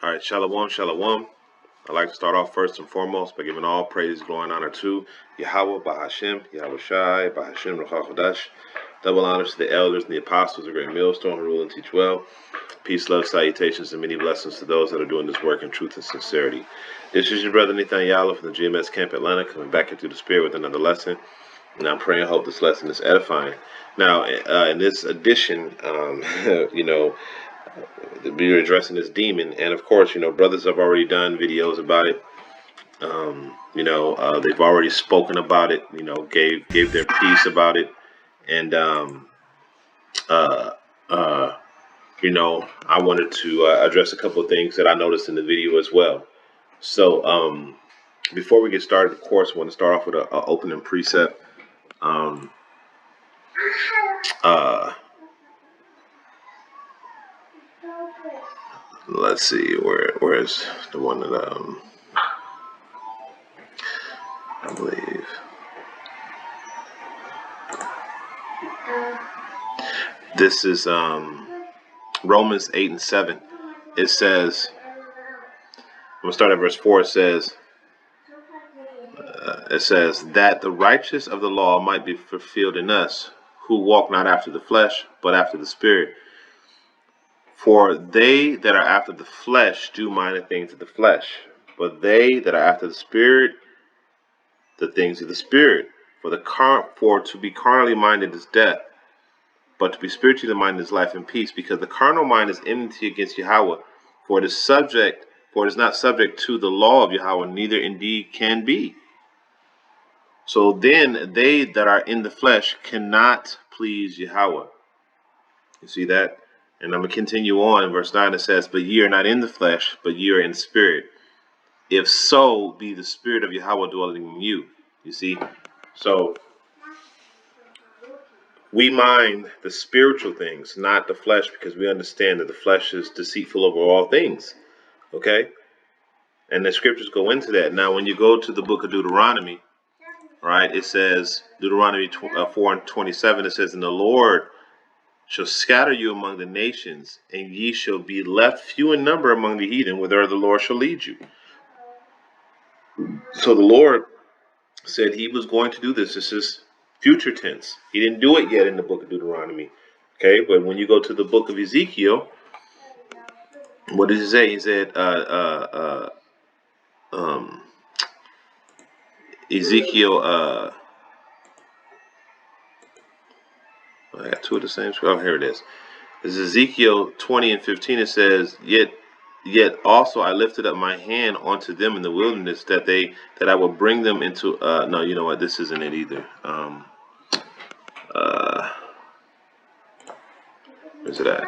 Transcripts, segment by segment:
All right, shalom, shalom. I'd like to start off first and foremost by giving all praise, glory, and honor to Yahweh, Bahashem, Yahweh Shai, Bahashem, Ruach. Double honors to the elders and the apostles, a great millstone, who rule and teach well. Peace, love, salutations, and many blessings to those that are doing this work in truth and sincerity. This is your brother Nathan Yalla from the GMS Camp Atlanta, coming back into the spirit with another lesson. And I'm praying and hope this lesson is edifying. Now, in this edition, we are addressing this demon, and of course, brothers have already done videos about it. They've already spoken about it. Gave their piece about it, and I wanted to address a couple of things that I noticed in the video as well. So, before we get started, of course, I want to start off with an opening precept. Let's see, where's the one that I believe. This is Romans 8 and 7. It says, I'm going to start at verse 4. It says that the righteousness of the law might be fulfilled in us, who walk not after the flesh, but after the Spirit. For they that are after the flesh do mind the things of the flesh, but they that are after the Spirit, the things of the Spirit. For to be carnally minded is death, but to be spiritually minded is life and peace, because the carnal mind is enmity against Yahweh, for it is not subject to the law of Yahweh, neither indeed can be. So then they that are in the flesh cannot please Yahweh. You see that? And I'm going to continue on in verse 9. It says, but ye are not in the flesh, but ye are in spirit. If so be the Spirit of Yahweh dwelling in you. You see? So we mind the spiritual things, not the flesh, because we understand that the flesh is deceitful over all things. Okay? And the scriptures go into that. Now, when you go to the book of Deuteronomy, right, it says, Deuteronomy 4 and 27, it says, and the Lord shall scatter you among the nations, and ye shall be left few in number among the heathen, whither the Lord shall lead you. So the Lord said he was going to do this. This is future tense. He didn't do it yet in the book of Deuteronomy. Okay, but when you go to the book of Ezekiel, what does he say? He said, Ezekiel, I got two of the same. Oh, here it is. This is Ezekiel 20 and 15. It says, Yet also I lifted up my hand unto them in the wilderness, that I would bring them into. No, you know what? This isn't it either. Where's it at?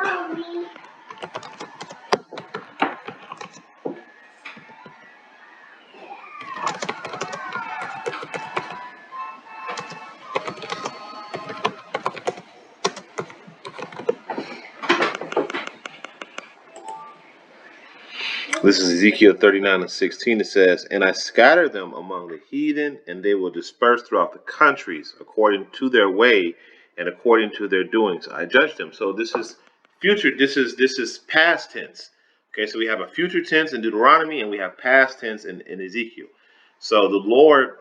This is Ezekiel 39 and 16. It says, and I scatter them among the heathen, and they will disperse throughout the countries according to their way and according to their doings. I judge them. So this is future. This is past tense. Okay, so we have a future tense in Deuteronomy, and we have past tense in Ezekiel. So the Lord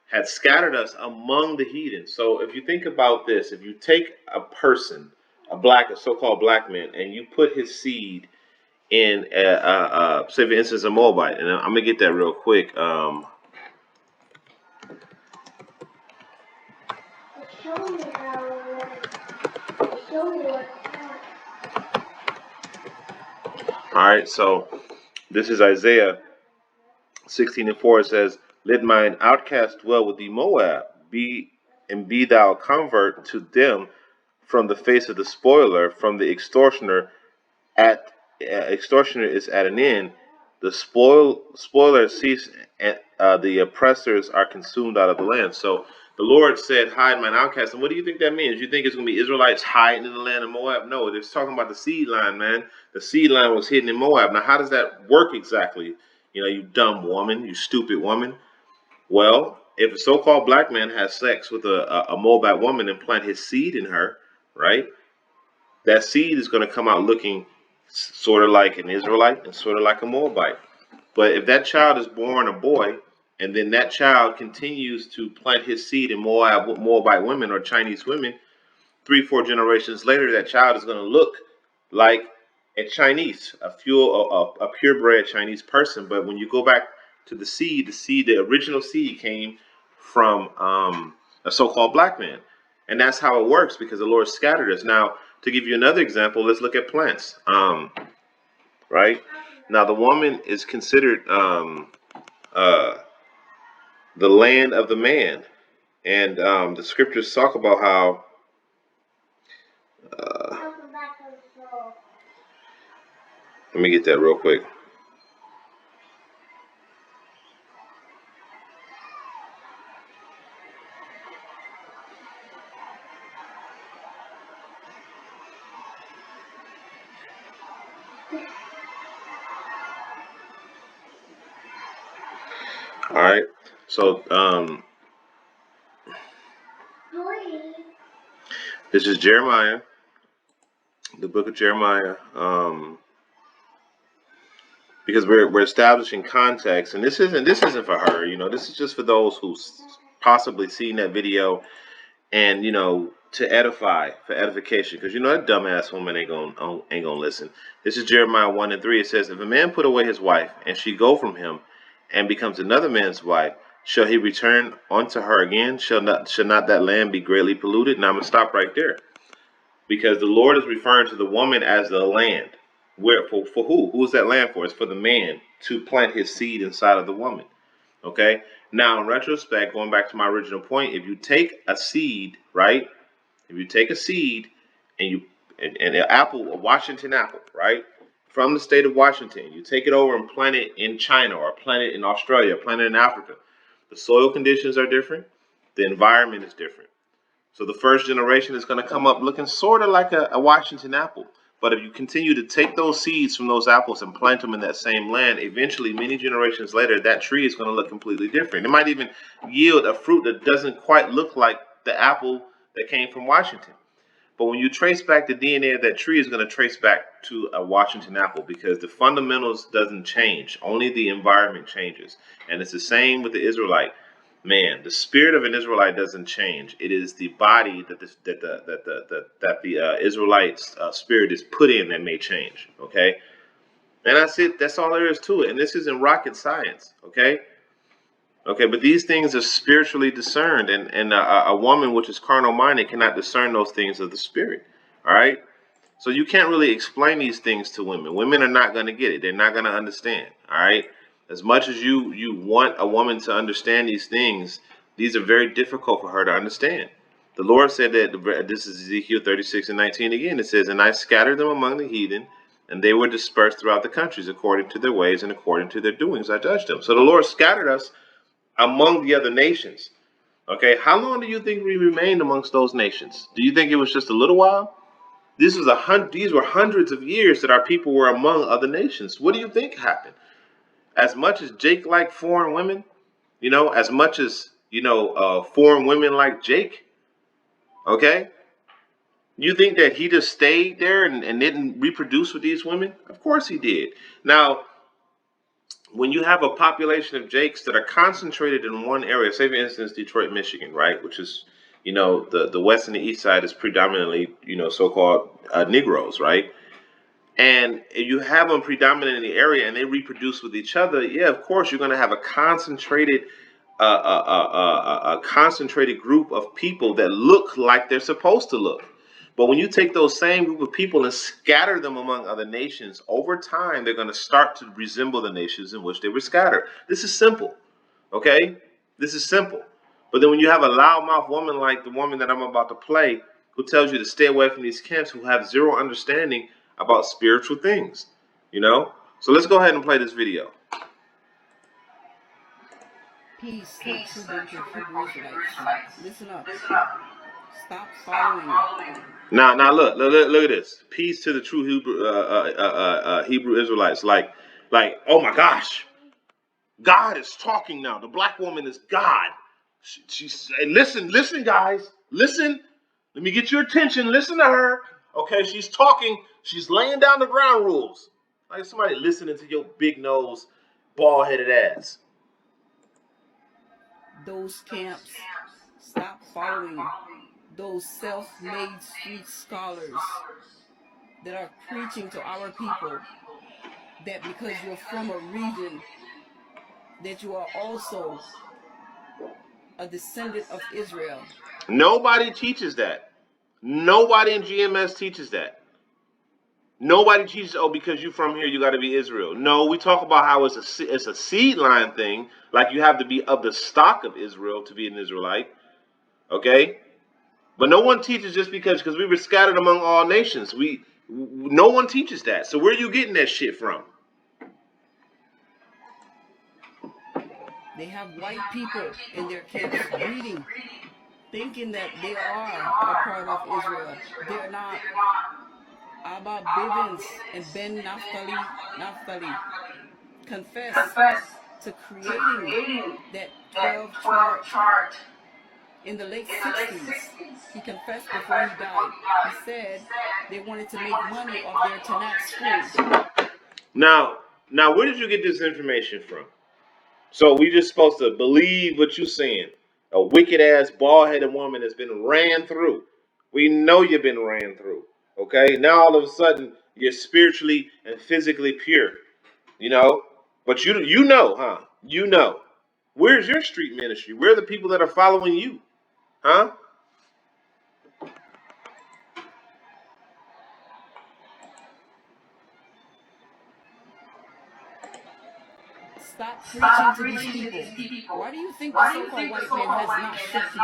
had scattered us among the heathen. So if you think about this, if you take a person, a so-called black man, and you put his seed in say for instance a Moabite, and I'm gonna get that real quick. All right, so this is Isaiah 16 and 4. It says, let mine outcast dwell with thee, Moab, be thou convert to them from the face of the spoiler, from the extortioner. Extortioner is at an end. The spoiler cease, and the oppressors are consumed out of the land. So the Lord said, hide mine outcast. And what do you think that means? You think it's going to be Israelites hiding in the land of Moab? No, they're talking about the seed line, man. The seed line was hidden in Moab. Now, how does that work exactly? You dumb woman, you stupid woman. Well, if a so-called black man has sex with a Moabite woman and plant his seed in her, right? That seed is going to come out looking sort of like an Israelite and sort of like a Moabite. But if that child is born a boy, and then that child continues to plant his seed in Moabite women or Chinese women, 3, 4 generations later, that child is going to look like a Chinese, a purebred Chinese person. But when you go back to the seed, the original seed came from a so-called black man, and that's how it works because the Lord scattered us. Now, to give you another example, let's look at plants. Right now, the woman is considered uh, the land of the man, and the scriptures talk about how. Let me get that real quick. All right. So this is Jeremiah, the book of Jeremiah, because we're establishing context, and this isn't for her. This is just for those who possibly seen that video, and to edify, for edification, because that dumbass woman ain't gonna listen. This is Jeremiah 1:3. It says, "If a man put away his wife, and she go from him, and becomes another man's wife, shall he return unto her again? Shall not that land be greatly polluted?" Now I'm gonna stop right there, because the Lord is referring to the woman as the land. Where for who? Who is that land for? It's for the man to plant his seed inside of the woman. Okay. Now, in retrospect, going back to my original point, if you take a seed, right? If you take a seed and an apple, a Washington apple, right, from the state of Washington, you take it over and plant it in China or plant it in Australia, plant it in Africa. The soil conditions are different. The environment is different. So the first generation is going to come up looking sort of like a Washington apple. But if you continue to take those seeds from those apples and plant them in that same land, eventually, many generations later, that tree is going to look completely different. It might even yield a fruit that doesn't quite look like the apple that came from Washington. But when you trace back the DNA of that tree, is going to trace back to a Washington apple, because the fundamentals doesn't change. Only the environment changes. And it's the same with the Israelite. Man, the spirit of an Israelite doesn't change. It is the body that the Israelite spirit is put in that may change. Okay, and that's it. That's all there is to it. And this isn't rocket science. Okay. Okay, but these things are spiritually discerned, and a woman which is carnal minded cannot discern those things of the spirit. All right, so you can't really explain these things to women. Women are not going to get it. They're not going to understand. All right, as much as you want a woman to understand these things, these are very difficult for her to understand. The Lord said that, this is Ezekiel 36:19 again. It says, "And I scattered them among the heathen, and they were dispersed throughout the countries according to their ways and according to their doings. I judged them." So the Lord scattered us among the other nations. Okay, how long do you think we remained amongst those nations? Do you think it was just a little while? These were hundreds of years that our people were among other nations. What do you think happened? As much as Jake liked foreign women, as much as foreign women like Jake. Okay, you think that he just stayed there and didn't reproduce with these women? Of course he did. Now, when you have a population of Jakes that are concentrated in one area, say for instance Detroit, Michigan, right, which is, the west and the east side is predominantly, so-called Negroes, right, and you have them predominant in the area and they reproduce with each other, yeah, of course you're going to have a concentrated group of people that look like they're supposed to look. But when you take those same group of people and scatter them among other nations, over time they're going to start to resemble the nations in which they were scattered. This is simple, okay? This is simple. But then when you have a loudmouth woman like the woman that I'm about to play, who tells you to stay away from these camps, who have zero understanding about spiritual things, So let's go ahead and play this video. Peace to the true biblical Hebrew Israelites. Listen up. Stop following. Now look at this. Peace to the true Hebrew Israelites. Like, oh my gosh, God is talking now. The black woman is God. She's listen, guys, listen. Let me get your attention. Listen to her. Okay, she's talking. She's laying down the ground rules. Like somebody listening to your big nose, bald-headed ass. Those camps, stop following those self-made street scholars that are preaching to our people that because you're from a region that you are also a descendant of Israel. Nobody teaches that. Nobody in GMS teaches that. Nobody teaches, oh, because you're from here, you got to be Israel. No, we talk about how it's a seed line thing, like you have to be of the stock of Israel to be an Israelite. Okay, but no one teaches just because we were scattered among all nations. No one teaches that. So where are you getting that shit from? They have white people in their camps breeding, thinking that they are a part of Israel. They're not. Abba Bivens and Ben Naphtali confess to creating that 12 chart in the late 60s. He confessed before he died. He said they wanted to make money off their Tanakh school. Now, where did you get this information from? So we just supposed to believe what you're saying? A wicked ass, bald headed woman that's been ran through. We know you've been ran through. Okay, now all of a sudden you're spiritually and physically pure. You know, but you know, huh? You know, where's your street ministry? Where are the people that are following you, huh? Stop preaching to these people. Why do you think the so-called white man has not shut you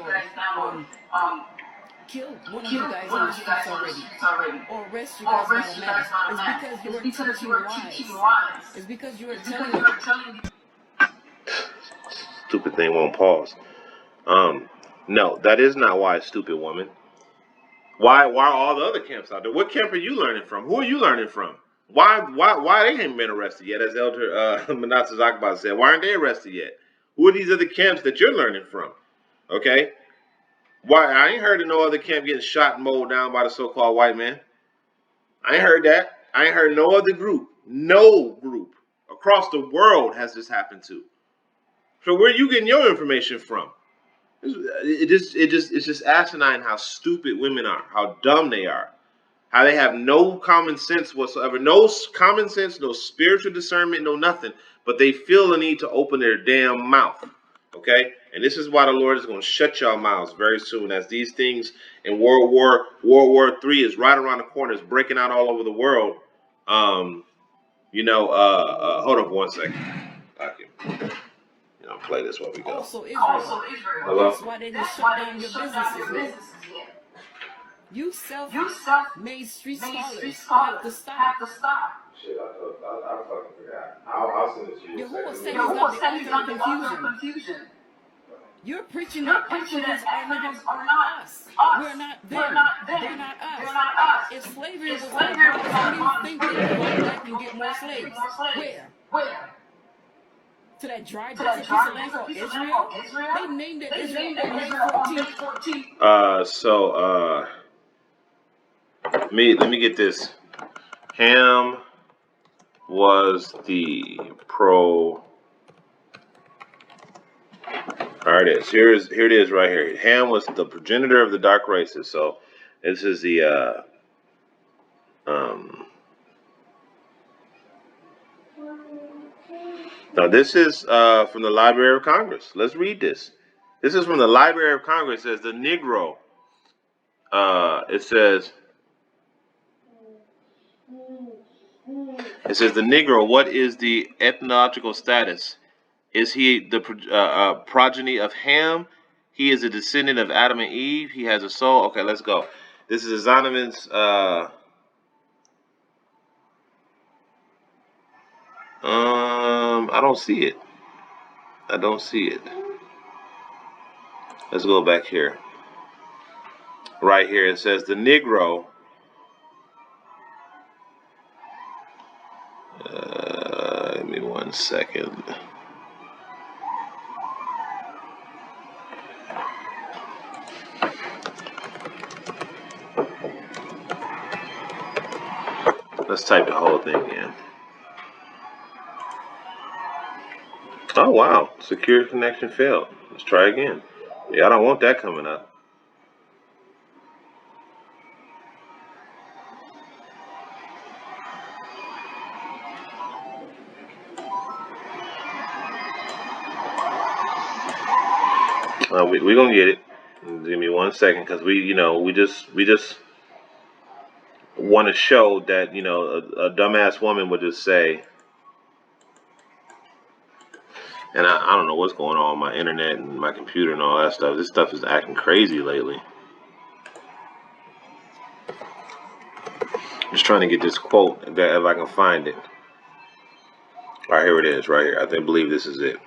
guys down or killed one of you guys on the streets already or arrest you guys by the mass? It's because you are teaching lies. It's because you are telling. Stupid thing won't pause. No, that is not why, stupid woman. Why are all the other camps out there? What camp are you learning from? Who are you learning from? Why they haven't been arrested yet? As Elder Manasseh Akbar said, why aren't they arrested yet? Who are these other camps that you're learning from? Okay, why I ain't heard of no other camp getting shot and mowed down by the so-called white man. I ain't heard that. I ain't heard no other group. No group across the world has this happened to. So where are you getting your information from? It's just asinine how stupid women are, how dumb they are, how they have no common sense whatsoever, no common sense, no spiritual discernment, no nothing, but they feel the need to open their damn mouth. Okay, and this is why the Lord is going to shut y'all mouths very soon, as these things in World War III is right around the corner, is breaking out all over the world. Hold on for 1 second. Okay. Play this while we go. Also Israel. Hello? That's why they didn't shut down your businesses yet. You self-made street scholars have to stop. Shit, I fucking forgot. I'll send it to you. Yahuwah said he's not the author of confusion. You're preaching that Africans are not us. We're not them. They're not us. If slavery was not abolished, where do you think they would go back and get more slaves? Where? To that dry desert piece of land called Israel? They named it Israel on May 14th. Let me get this. Ham was the pro. All right, it is. Here it is right here. Ham was the progenitor of the dark races. So this is the now this is from the Library of Congress. Let's read this. This is from the Library of Congress. It says the Negro. It says the Negro. What is the ethnological status? Is he the progeny of Ham? He is a descendant of Adam and Eve. He has a soul. Okay, let's go. This is Zondervan's. I don't see it. Let's go back here. Right here, it says the Negro. Give me 1 second. Let's type the whole thing in. Oh, wow. Secure connection failed. Let's try again. Yeah, I don't want that coming up. We're going to get it. Give me 1 second, because we just want to show that, a dumbass woman would just say, and I don't know what's going on with my internet and my computer and all that stuff. This stuff is acting crazy lately. Just trying to get this quote, if I can find it. All right, here it is, right here. I believe this is it.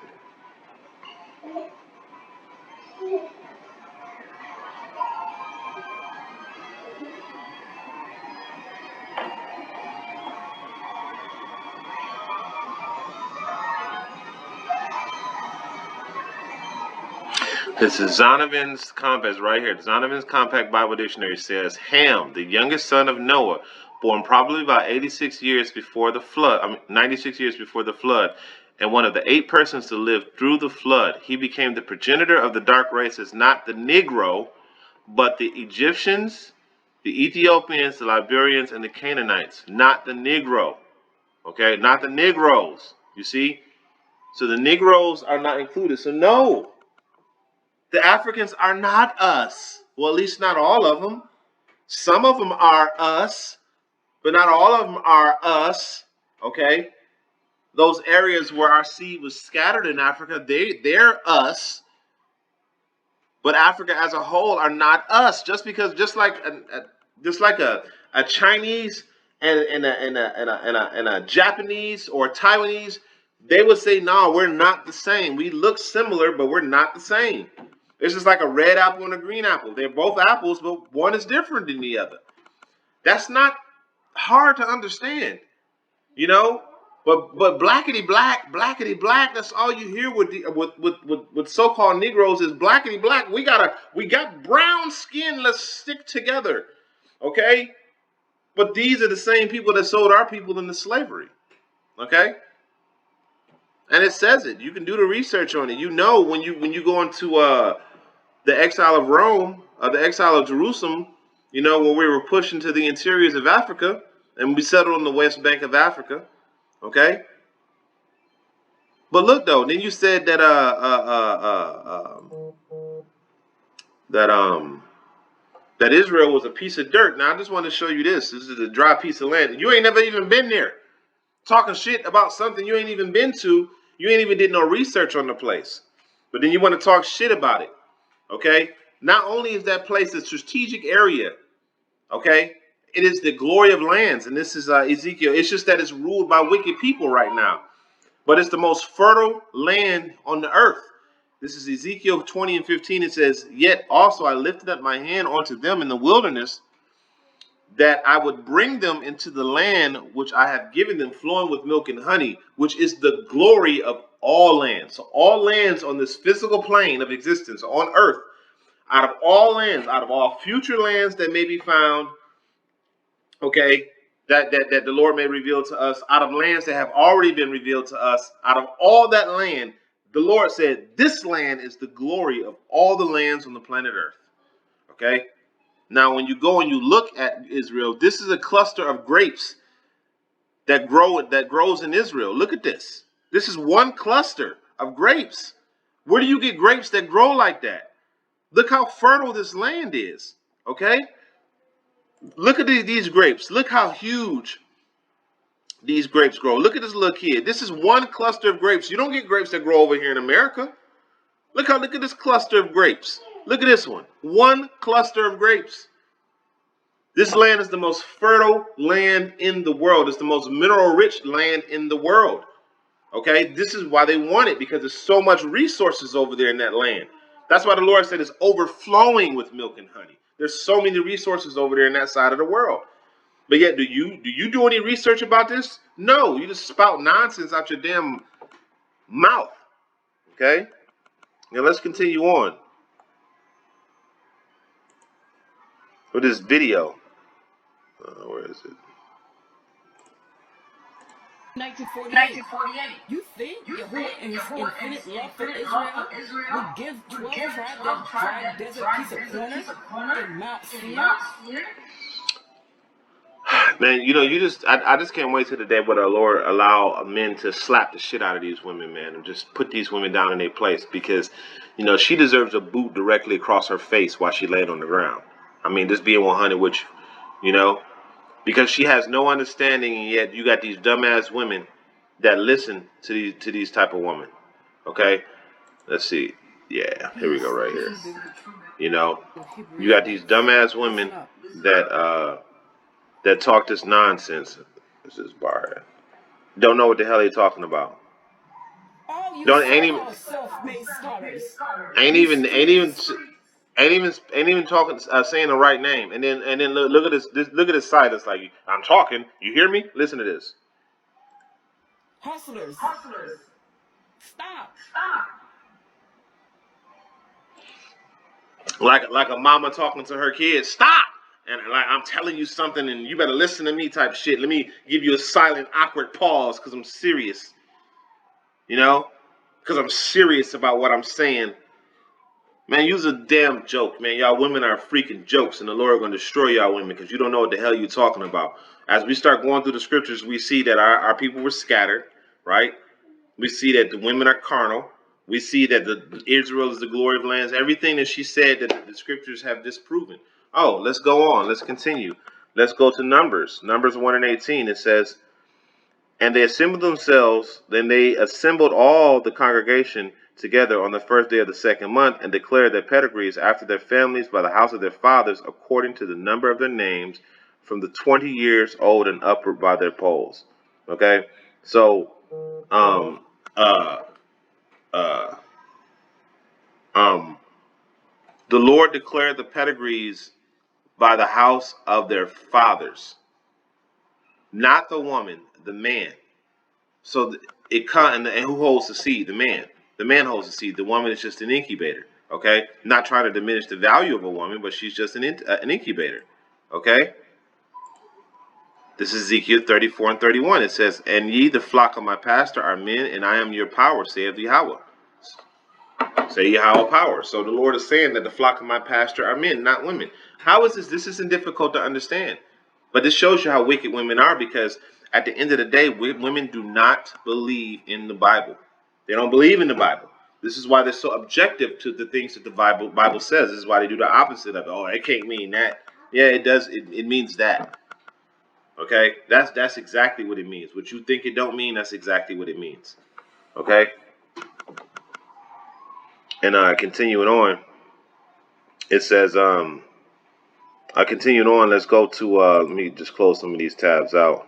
This is Zonovan's Compact right here. Zonovan's Compact Bible Dictionary says Ham, the youngest son of Noah, born probably about 86 years before the flood, 96 years before the flood, and one of the 8 persons to live through the flood. He became the progenitor of the dark races, not the Negro, but the Egyptians, the Ethiopians, the Liberians, and the Canaanites, not the Negro. Okay, not the Negroes. You see? So the Negroes are not included. So no. The Africans are not us. Well, at least not all of them. Some of them are us, but not all of them are us. Okay? Those areas where our seed was scattered in Africa, they're us. But Africa as a whole are not us. Just like a Chinese and a Japanese or Taiwanese, they would say, no, we're not the same. We look similar, but we're not the same. It's just like a red apple and a green apple. They're both apples, but one is different than the other. That's not hard to understand, you know. But blackety black, that's all you hear with so-called Negroes is blackety black. We got brown skin. Let's stick together, okay? But these are the same people that sold our people into slavery, okay? And it says it. You can do the research on it. You know when you go into the exile of Rome, the exile of Jerusalem, when we were pushed into the interiors of Africa and we settled on the west bank of Africa, okay? But look though, then you said that that Israel was a piece of dirt. Now I just want to show you this. This is a dry piece of land. You ain't never even been there. Talking shit about something you ain't even been to. You ain't even did no research on the place. But then you want to talk shit about it. Okay? Not only is that place a strategic area, okay, it is the glory of lands, and this is Ezekiel. It's just that it's ruled by wicked people right now, but it's the most fertile land on the earth. This is Ezekiel 20 and 15. It says, yet also I lifted up my hand unto them in the wilderness, that I would bring them into the land which I have given them, flowing with milk and honey, which is the glory of all lands. So all lands on this physical plane of existence on earth, out of all lands, out of all future lands that may be found, okay, that the Lord may reveal to us, out of lands that have already been revealed to us, out of all that land, the Lord said, this land is the glory of all the lands on the planet Earth. Okay? Now, when you go and you look at Israel, this is a cluster of grapes that grows in Israel. Look at this. This is one cluster of grapes. Where do you get grapes that grow like that? Look how fertile this land is. Okay? Look at these grapes. Look how huge these grapes grow. Look at this little kid. This is one cluster of grapes. You don't get grapes that grow over here in America. Look at this cluster of grapes. Look at this one. One cluster of grapes. This land is the most fertile land in the world. It's the most mineral-rich land in the world. Okay? This is why they want it, because there's so much resources over there in that land. That's why the Lord said it's overflowing with milk and honey. There's so many resources over there in that side of the world. But yet, do you do any research about this? No, you just spout nonsense out your damn mouth. Okay? Now let's continue on with this video. Where is it? 1948. You think Yahuwah in his infinite love for Israel would give 12 tribes that dry desert piece of corner in Mount Seir? Man, I just can't wait till the day where the Lord allow men to slap the shit out of these women, man, and just put these women down in their place because, she deserves a boot directly across her face while she laid on the ground. I mean, just being 100 with you, because she has no understanding, and yet you got these dumbass women that listen to these type of women. Okay, let's see. Yeah, here we go, Please, right here. true You know, Hebrew you got these Israelites, dumbass listen women up. that talk this nonsense. This is bar. Don't know what the hell they're talking about. All you Don't ain't even so-called self-made scholars, ain't you even ain't even students, ain't even talking saying the right name. And then look at this look at this site. It's like I'm talking. You hear me? Listen to this. hustlers, stop. Like a mama talking to her kids. Stop. And like I'm telling you something, and you better listen to me. Type shit. Let me give you a silent, awkward pause because I'm serious. Because I'm serious about what I'm saying. Man, you's a damn joke, man. Y'all women are freaking jokes, and the Lord gonna destroy y'all women because you don't know what the hell you're talking about. As we start going through the scriptures, we see that our people were scattered, right? We see that the women are carnal. We see that the Israel is the glory of lands. Everything that she said that the scriptures have disproven. Oh, let's go on. Let's continue. Let's go to Numbers. Numbers 1 and 18. It says, and they assembled themselves, then they assembled all the congregation together on the first day of the second month, and declared their pedigrees after their families by the house of their fathers, according to the number of their names, from the 20 years old and upward by their polls. Okay, so um, uh, uh, um, the Lord declared the pedigrees by the house of their fathers, not the woman, the man. So it and who holds the seed? The man. The man holds the seed. The woman is just an incubator. Okay, not trying to diminish the value of a woman, but she's just an incubator. Okay. This is Ezekiel 34 and 31. It says, "And ye, the flock of my pastor, are men, and I am your power, saith Yahweh." Say Yahweh power. So the Lord is saying that the flock of my pastor are men, not women. How is this? This isn't difficult to understand. But this shows you how wicked women are because at the end of the day, women do not believe in the Bible. They don't believe in the Bible. This is why they're so objective to the things that the Bible says. This is why they do the opposite of it. Oh, it can't mean that. Yeah, it does. It means that. Okay, that's exactly what it means. What you think it don't mean, that's exactly what it means. Okay, and continuing on, it says continuing on. Let's go to let me just close some of these tabs out.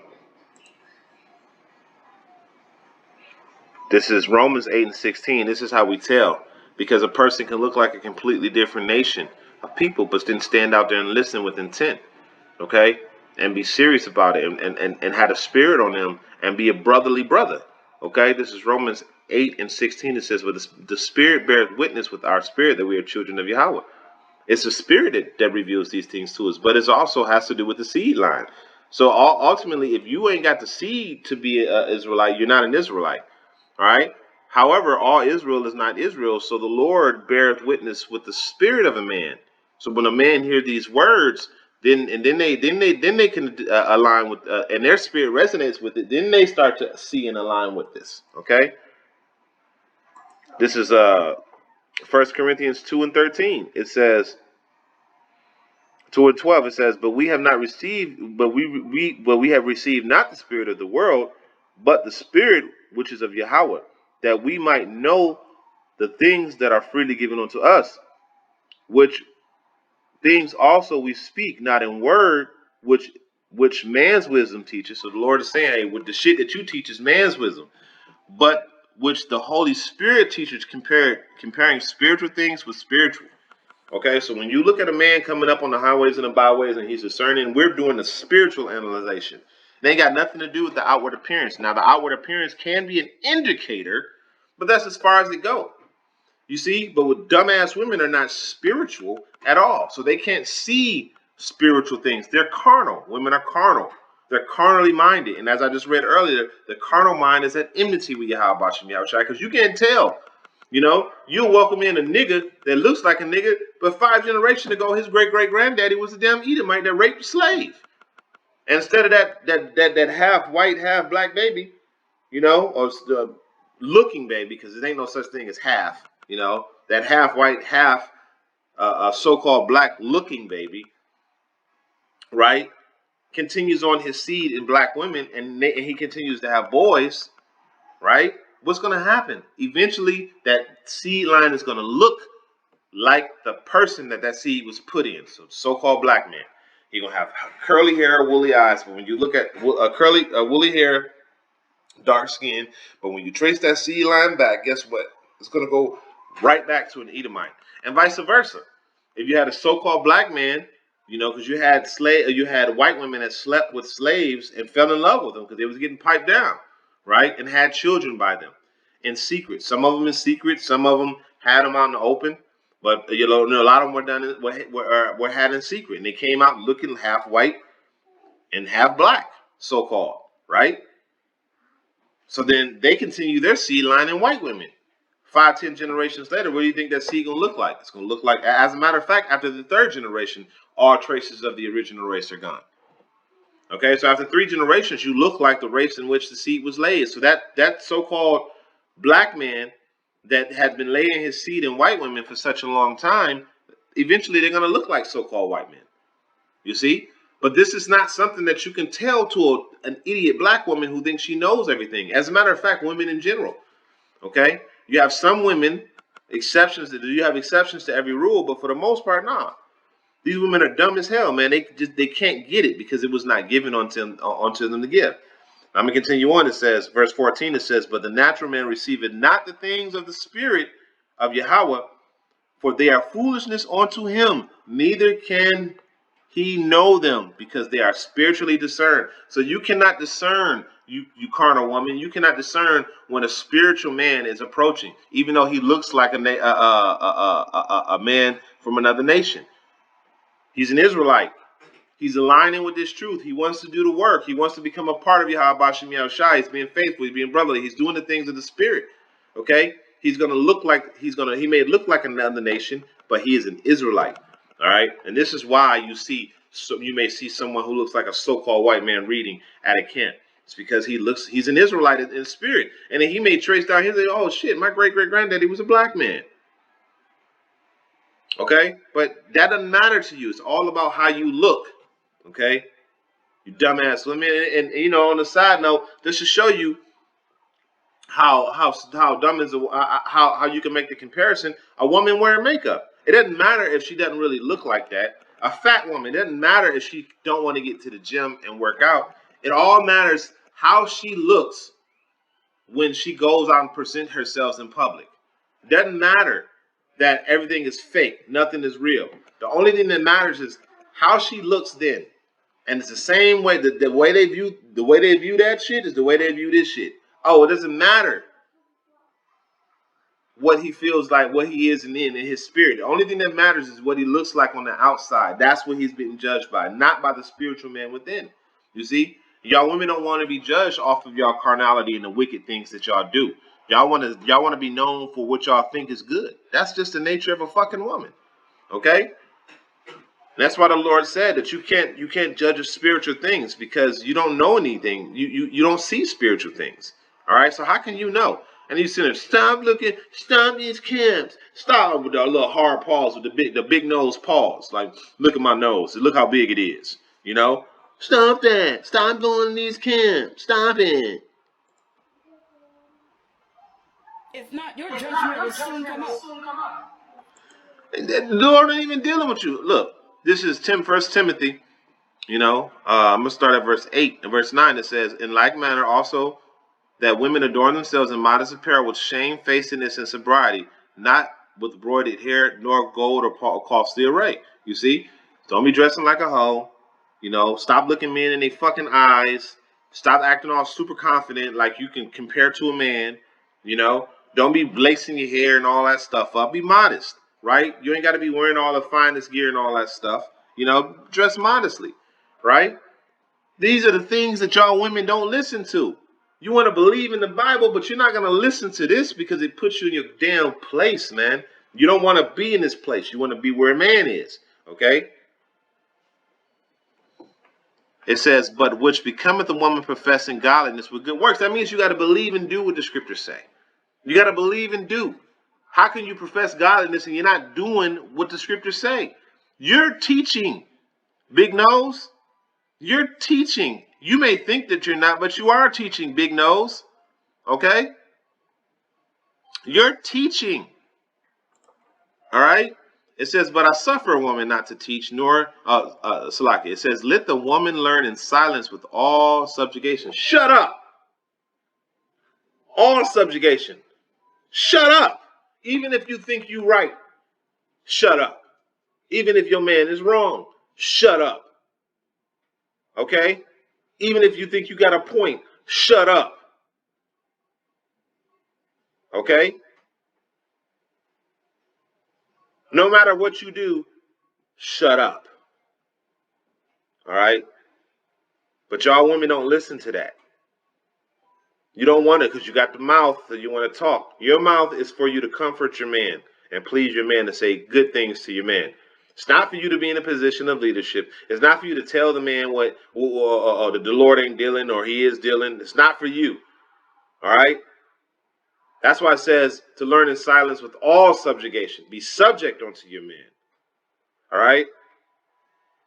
This is Romans 8 and 16. This is how we tell. Because a person can look like a completely different nation of people, but then stand out there and listen with intent. Okay? And be serious about it and have a spirit on them and be a brotherly brother. Okay? This is Romans 8 and 16. It says, "But the spirit bears witness with our spirit that we are children of Yahweh." It's the spirit that reveals these things to us, but it also has to do with the seed line. So ultimately, if you ain't got the seed to be an Israelite, you're not an Israelite. All right. However, all Israel is not Israel, so the Lord beareth witness with the spirit of a man. So when a man hear these words, then they can align with, and their spirit resonates with it. Then they start to see and align with this. Okay. This is 1 Corinthians 2 and 13. It says 2 and 12. It says, "But we have not received, but we have received not the spirit of the world, but the spirit which is of Yahweh, that we might know the things that are freely given unto us, which things also we speak, not in word, which man's wisdom teaches." So the Lord is saying, hey, with the shit that you teach is man's wisdom, but which the Holy Spirit teaches, comparing spiritual things with spiritual. Okay, so when you look at a man coming up on the highways and the byways and he's discerning, we're doing the spiritual analyzation. They ain't got nothing to do with the outward appearance. Now, the outward appearance can be an indicator, but that's as far as it goes. You see, but with dumbass women are not spiritual at all. So they can't see spiritual things. They're carnal. Women are carnal. They're carnally minded. And as I just read earlier, the carnal mind is at enmity with Yahweh Bashem Yahushai, because you can't tell. You know, you'll welcome in a nigga that looks like a nigga, but 5 generations ago, his great-great-granddaddy was a damn Edomite that raped a slave. And instead of that half white, half black baby, you know, or looking baby, because there ain't no such thing as half, you know, that half white, half so-called black looking baby, right, continues on his seed in black women, and he continues to have boys, right? What's going to happen? Eventually, that seed line is going to look like the person that seed was put in. So-called black man. He's going to have curly hair, woolly eyes. But when you look at woolly hair, dark skin, but when you trace that seed line back, guess what? It's going to go right back to an Edomite, and vice versa. If you had a so-called black man, you know, because you had white women that slept with slaves and fell in love with them because they was getting piped down, right, and had children by them in secret. Some of them in secret, some of them had them out in the open, but you know, a lot of them were done were had in secret, and they came out looking half white and half black, so-called, right? So then they continue their seed line in white women. 5, 10 generations later, what do you think that seed gonna look like? It's gonna look like, as a matter of fact, after the 3rd generation, all traces of the original race are gone. Okay, so after 3 generations, you look like the race in which the seed was laid. So that so-called black man that had been laying his seed in white women for such a long time, eventually they're gonna look like so-called white men. You see? But this is not something that you can tell to an idiot black woman who thinks she knows everything. As a matter of fact, women in general. Okay? You have some women, you have exceptions to every rule, but for the most part, nah. These women are dumb as hell, man. They can't get it because it was not given onto them to give. I'm going to continue on. It says, verse 14, it says, but the natural man receiveth not the things of the spirit of Yahweh, for they are foolishness unto him, neither can he know them, because they are spiritually discerned. So you cannot discern, you carnal woman, you cannot discern when a spiritual man is approaching, even though he looks like a man from another nation. He's an Israelite. He's aligning with this truth. He wants to do the work. He wants to become a part of Yahweh Bashem Yahushai. He's being faithful. He's being brotherly. He's doing the things of the spirit. Okay? He may look like another nation, but he is an Israelite. All right? And this is why you may see someone who looks like a so-called white man reading at a camp. It's because he's an Israelite in spirit. And then he may trace down, he's like, oh shit, my great-great-granddaddy was a black man. Okay? But that doesn't matter to you. It's all about how you look. Okay, you dumbass women, and you know, on the side note, this should show you how dumb is how you can make the comparison. A woman wearing makeup, it doesn't matter if she doesn't really look like that. A fat woman, it doesn't matter if she don't want to get to the gym and work out. It all matters how she looks when she goes out and present herself in public. It doesn't matter that everything is fake, nothing is real. The only thing that matters is how she looks then. And it's the same way that the way they view that shit is the way they view this shit. Oh, it doesn't matter what he feels like, what he is in his spirit. The only thing that matters is what he looks like on the outside. That's what he's being judged by, not by the spiritual man within. You see, y'all women don't want to be judged off of y'all carnality and the wicked things that y'all do. Y'all want to be known for what y'all think is good. That's just the nature of a fucking woman. Okay? That's why the Lord said that you can't judge of spiritual things because you don't know anything. You don't see spiritual things. All right. So how can you know? And he's saying, stop these camps. Stop with the little hard paws with the big nose paws. Like, look at my nose. Look how big it is. You know? Stop that. Stop going to these camps. Stop it. If not, your judgment will soon come out. The Lord ain't even dealing with you. Look, this is 1 Timothy. You know, I'm going to start at verse 8 and verse 9. It says, in like manner also that women adorn themselves in modest apparel with shamefacedness and sobriety, not with broidered hair, nor gold or costly array. You see? Don't be dressing like a hoe. You know, stop looking men in their fucking eyes. Stop acting all super confident like you can compare to a man. You know, don't be lacing your hair and all that stuff up. Be modest, right? You ain't got to be wearing all the finest gear and all that stuff. You know, dress modestly. Right? These are the things that y'all women don't listen to. You want to believe in the Bible, but you're not going to listen to this because it puts you in your damn place, man. You don't want to be in this place. You want to be where a man is, okay? It says, but which becometh a woman professing godliness with good works. That means you got to believe and do what the scriptures say. You got to believe and do. How can you profess godliness and you're not doing what the scriptures say? You're teaching, big nose. You're teaching. You may think that you're not, but you are teaching, big nose. Okay? You're teaching. All right? It says, but I suffer a woman not to teach, nor, Salaki. It says, let the woman learn in silence with all subjugation. Shut up. All subjugation. Shut up. Even if you think you're right, shut up. Even if your man is wrong, shut up. Okay? Even if you think you got a point, shut up. Okay? No matter what you do, shut up. All right? But y'all women don't listen to that. You don't want it because you got the mouth that you want to talk. Your mouth is for you to comfort your man and please your man, to say good things to your man. It's not for you to be in a position of leadership. It's not for you to tell the man what the Lord ain't dealing or he is dealing. It's not for you. All right? That's why it says to learn in silence with all subjugation. Be subject unto your man. All right?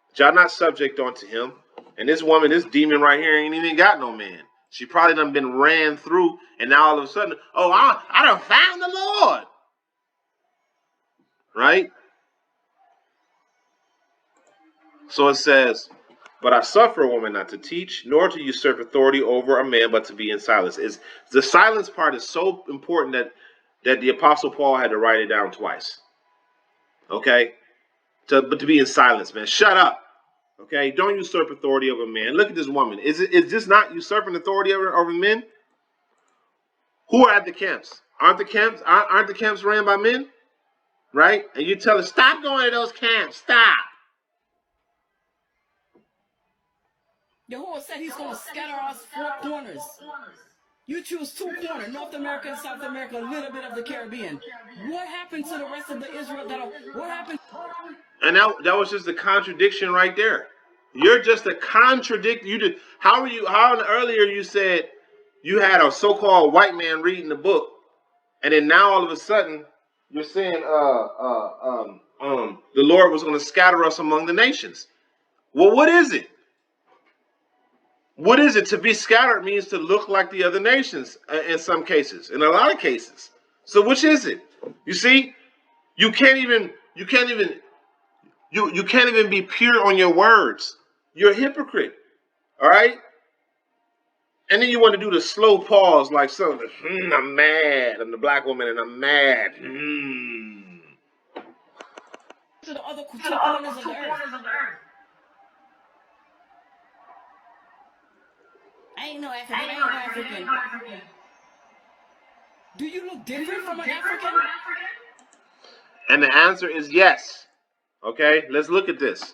But y'all not subject unto him. And this woman, this demon right here, ain't even got no man. She probably done been ran through, and now all of a sudden, oh, I done found the Lord. Right? So it says, but I suffer a woman not to teach, nor to usurp authority over a man, but to be in silence. The silence part is so important that the Apostle Paul had to write it down twice. Okay? But to be in silence, man. Shut up. Okay? Don't usurp authority over man. Look at this woman. Is this not usurping authority over men? Who are at the camps? Aren't the camps ran by men? Right? And you tell us, stop going to those camps. Stop. Jehovah said he's going to scatter us 4 corners. You choose 2 corners, North America and South America, a little bit of the Caribbean. What happened to the rest of the Israel? What happened? And that was just a contradiction right there. You're just a contradict. You did. How earlier you said you had a so-called white man reading the book, and then now all of a sudden you're saying the Lord was going to scatter us among the nations. Well, what is it? What is it? To be scattered means to look like the other nations in some cases, in a lot of cases. So which is it? You see, you can't even be pure on your words. You're a hypocrite. All right? And then you want to do the slow pause like something. I'm mad. I'm the black woman and I'm mad. To the other 2 corners of the earth. I ain't no African. Do you look different from an African? And the answer is yes. Okay, let's look at this.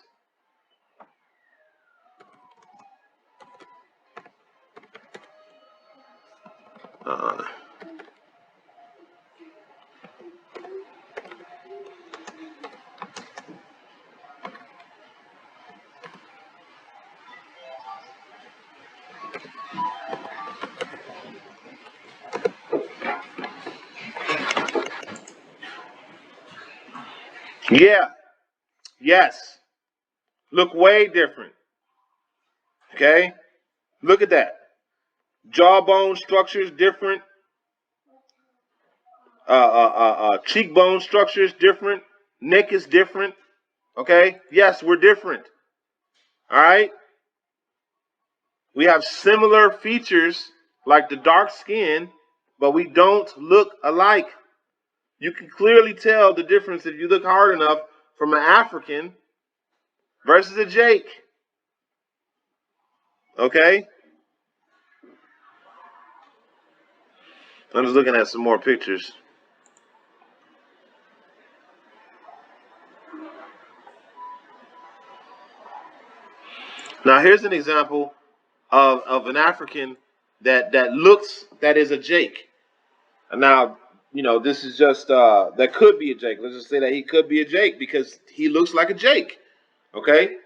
Yeah. Yes. Look way different. Okay? Look at that. Jawbone structure is different. Cheekbone structure is different. Neck is different. Okay? Yes, we're different. All right? We have similar features like the dark skin, but we don't look alike. You can clearly tell the difference if you look hard enough from an African versus a Jake. Okay? I'm just looking at some more pictures. Now, here's an example of an African that is a Jake. And now, this is just that could be a Jake. Let's just say that he could be a Jake because he looks like a Jake. Okay?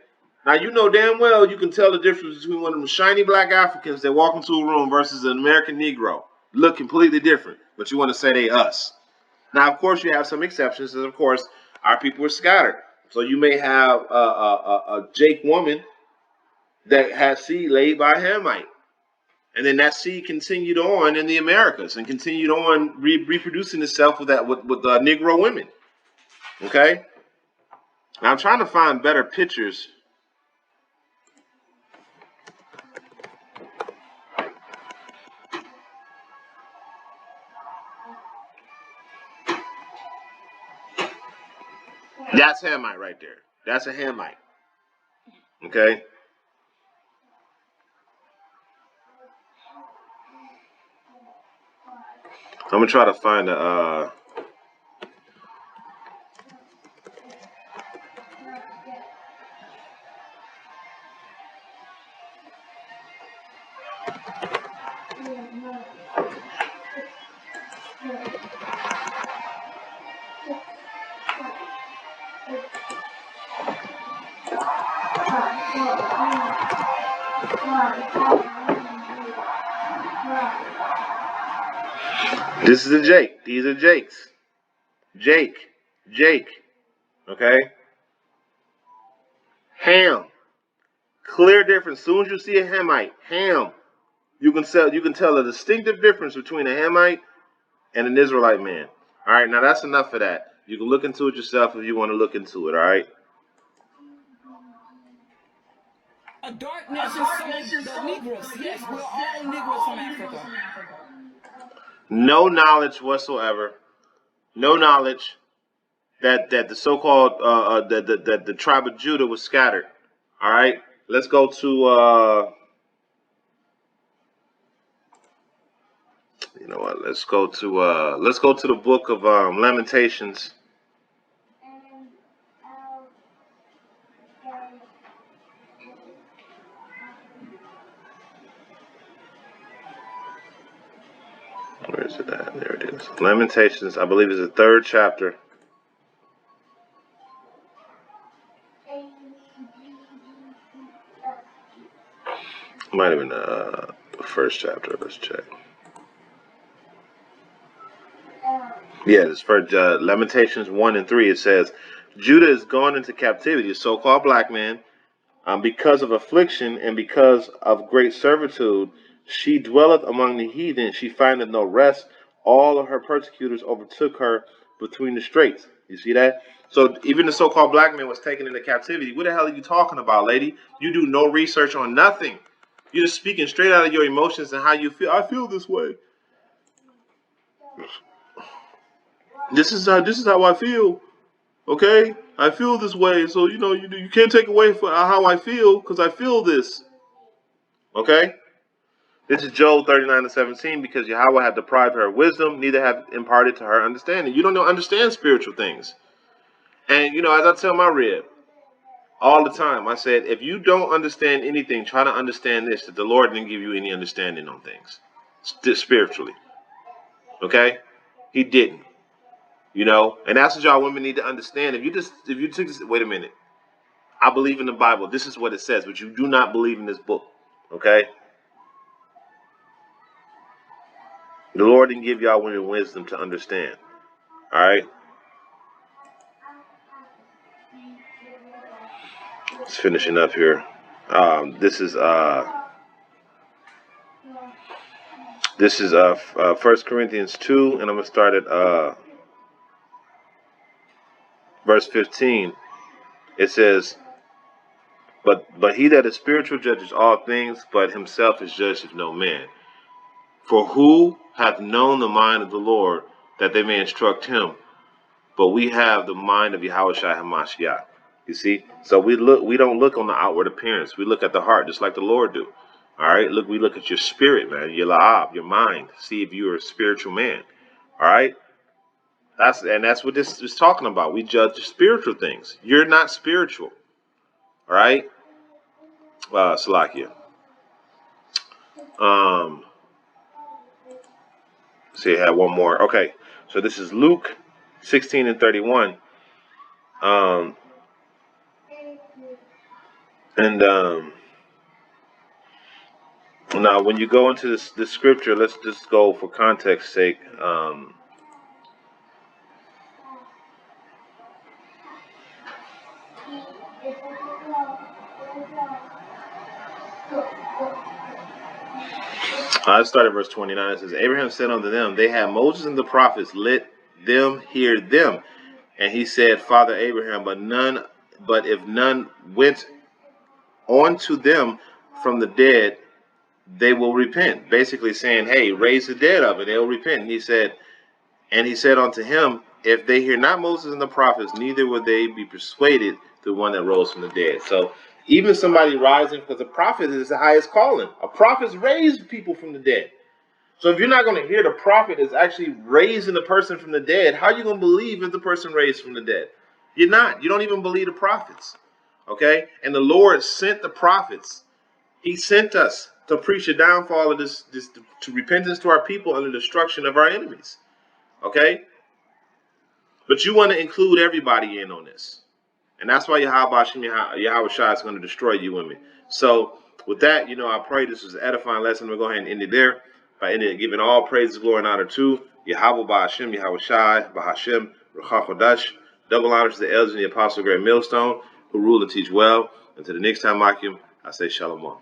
Now you know damn well you can tell the difference between one of them shiny black Africans that walk into a room versus an American Negro. Look completely different, but you want to say they us. Now, of course, you have some exceptions, and of course, our people are scattered. So you may have a Jake woman that has seed laid by a Hamite. And then that seed continued on in the Americas and continued on reproducing itself with Negro women. Okay? Now I'm trying to find better pictures. That's Hamite right there. That's a Hamite. Okay? I'm gonna try to find a this is a Jake. These are Jakes. Jake. Jake. Okay? Ham. Clear difference. As soon as you see a Hamite, ham. You can tell a distinctive difference between a Hamite and an Israelite man. All right, now that's enough of that. You can look into it yourself if you want to look into it. All right. A darkness is so the Negroes. Yes, we're all Negroes from Africa. No knowledge whatsoever. No knowledge that the so-called that the tribe of Judah was scattered. All right. Let's go to you know what? Let's go to the book of Lamentations. Where is it at? There it is. Lamentations, I believe, is the 3rd chapter. Might have been the 1st chapter. Let's check. Yeah, this first Lamentations 1 and 3. It says, Judah is gone into captivity, a so-called black man, because of affliction and because of great servitude. She dwelleth among the heathen. She findeth no rest. All of her persecutors overtook her between the straits. You see that? So even the so-called black man was taken into captivity. What the hell are you talking about, lady? You do no research on nothing. You're just speaking straight out of your emotions and how you feel. I feel this way. This is how I feel. Okay, I feel this way. So you can't take away from how I feel because I feel this. Okay. This is Job 39:17, because Yahweh hath deprived her of wisdom, neither hath imparted to her understanding. You don't understand spiritual things. And, as I tell my rib all the time, I said, if you don't understand anything, try to understand this, that the Lord didn't give you any understanding on things spiritually. Okay? He didn't. And that's what y'all women need to understand. If you took this, wait a minute. I believe in the Bible. This is what it says, but you do not believe in this book. Okay? The Lord didn't give y'all women wisdom to understand. All right? Just finishing up here. This is 1 Corinthians 2, and I'm gonna start at verse 15. It says, "But he that is spiritual judges all things, but himself is judged of no man. For who hath known the mind of the Lord, that they may instruct him? But we have the mind of Yahushua Hamashiach." You see, so we don't look on the outward appearance. We look at the heart, just like the Lord do. All right, we look at your spirit, man, your la'ab, your mind. See if you're a spiritual man. All right, that's what this is talking about. We judge spiritual things. You're not spiritual. All right, Salakia. See, I had one more. Okay, so this is Luke 16 and 31. Um, and Now, when you go into this scripture, let's just go for context sake. I started verse 29. It says, Abraham said unto them, they have Moses and the prophets, let them hear them. And he said, Father Abraham, but if none went on to them from the dead, they will repent. Basically saying, hey, raise the dead up and they'll repent. And he said unto him, if they hear not Moses and the prophets, neither will they be persuaded the one that rose from the dead. So even somebody rising, because a prophet is the highest calling. A prophet's raised people from the dead. So if you're not going to hear the prophet is actually raising the person from the dead, how are you going to believe if the person raised from the dead? You're not. You don't even believe the prophets. Okay? And the Lord sent the prophets. He sent us to preach the downfall of this to repentance to our people and the destruction of our enemies. Okay? But you want to include everybody in on this. And that's why Yahweh Shai is going to destroy you and me. So with that, I pray this was an edifying lesson. We'll go ahead and end it there by giving all praises, glory, and honor to Yahweh Ba'Hashem, Yahweh Shai, Ba'Hashem, Ruach HaKodesh. Double honors to the elders and the apostle, great millstone, who rule and teach well. Until the next time, Akim, I say Shalom.